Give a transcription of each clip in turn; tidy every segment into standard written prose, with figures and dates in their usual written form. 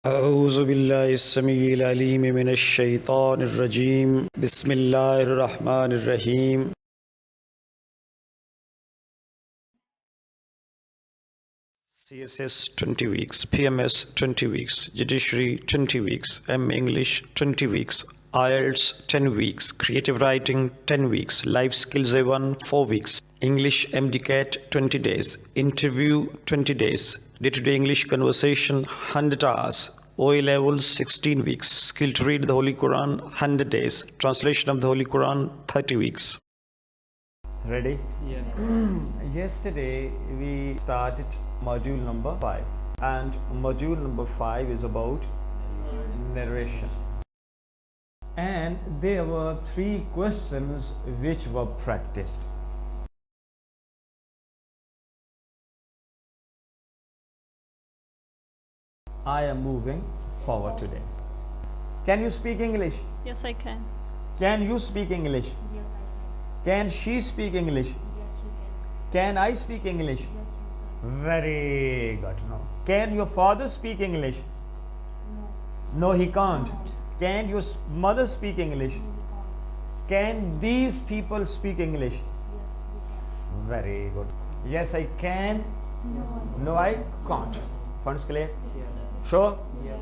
أعوذ بالله السميع العليم من الشيطان الرجيم بسم الله الرحمن الرحيم CSS 20 weeks, PMS 20 weeks, Judiciary 20 weeks, M English 20 weeks, IELTS 10 weeks, Creative Writing 10 weeks, Life Skills A1 4 weeks, English MDCAT 20 days, Interview 20 days, Day-to-day English Conversation 100 hours, OA Level 16 weeks, Skill to Read the Holy Quran 100 days, Translation of the Holy Quran 30 weeks. Ready? Yes. Yesterday we started module number 5 and module number 5 is about narration, and there were 3 questions which were practiced. I am moving forward today. Can you speak English? Yes, I can. Can you speak English? Yes, I can. Can she speak English? Yes, you can. Can I speak English? Yes, you can. Very good. No. Can your father speak English? No. No, he can't. Can't. Can your mother speak English? No, you can't. Can these people speak English? Yes, you can. Very good. Yes, I can. No. No, I can't. Funds clear? Sure? Yes.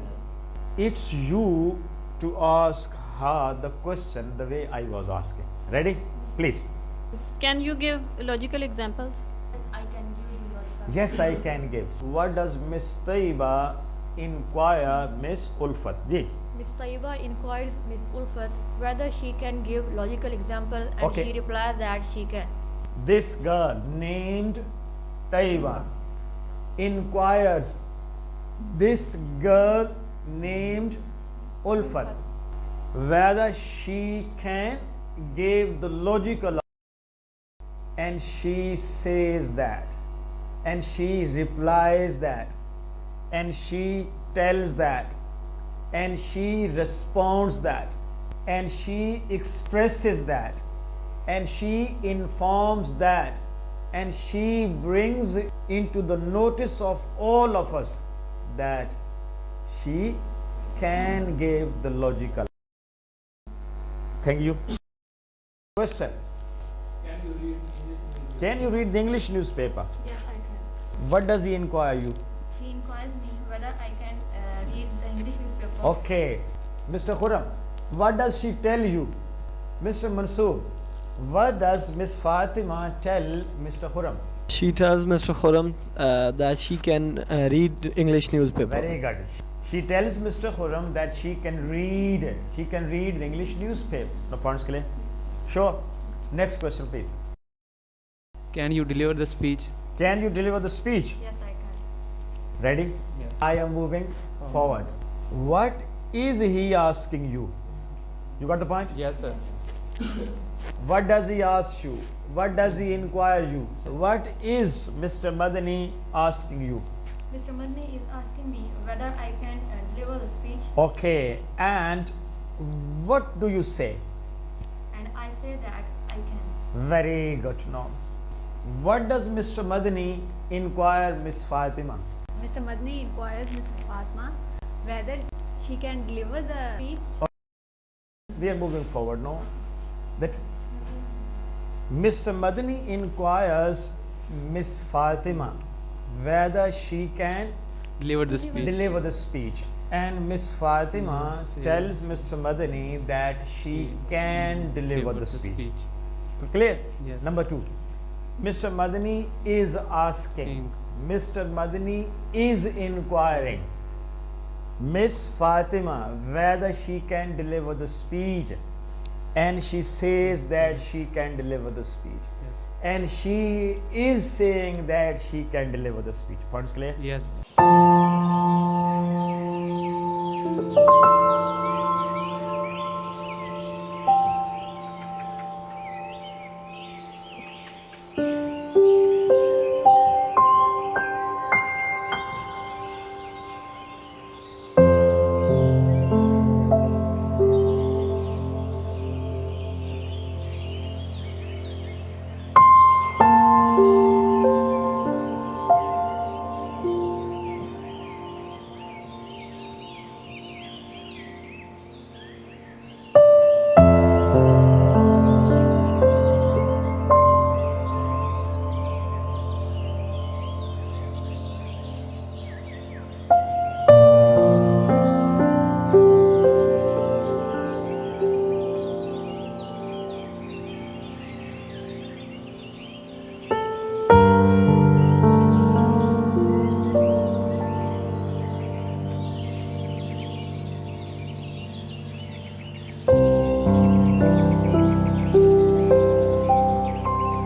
It's you to ask her the question the way I was asking. Ready? Please. Can you give logical examples? Yes, I can give you logical. Yes, I can give. What does Miss Taiba inquire Miss Ulfat? Ji. Miss Taiba inquires Miss Ulfat whether she can give logical example, and Okay. she replies that she can. This girl named Taiba inquires this girl named Ulfat whether she can give the logical, and she says that, and she replies that, and she tells that, and she responds that, and she expresses that, and she informs that, and she brings into the notice of all of us that she can give the logical. Thank you. Question. Can you read the English newspaper? Yes, I can. What does he inquire you? He inquires me whether I can read the English newspaper. Okay. Mr. Khurram, what does she tell you? Mr. Mansoor, what does Miss Fatima tell Mr. Khurram? She tells Mr. Khurram that she can read English newspaper. Very good. She tells Mr. Khurram that she can read. She can read the English newspaper. No points clear? Sure. Next question, please. Can you deliver the speech? Can you deliver the speech? Yes, I can. Ready? Yes. I am moving forward. What is he asking you? You got the point? Yes, sir. What does he ask you? What does he inquire you? What is Mr. Madani asking you? Mr. Madni is asking me whether I can deliver the speech, Okay, and what do you say? and I say that I can. Very good. No. What does Mr. Madani inquire Miss Fatima? Mr. Madni inquires Miss Fatma whether she can deliver the speech. We are moving forward, no? That Mr. Madani inquires Miss Fatima whether she can Deliver the speech. deliver the speech, and Miss Fatima Says- tells Mr. Madani that she can deliver the speech. Clear? Yes. Number 2. Mr. Madani is asking. King. Mr. Madani is inquiring Miss Fatima whether she can deliver the speech, and she says that she can deliver the speech, Yes. and she is saying that she can deliver the speech. Points clear? Yes.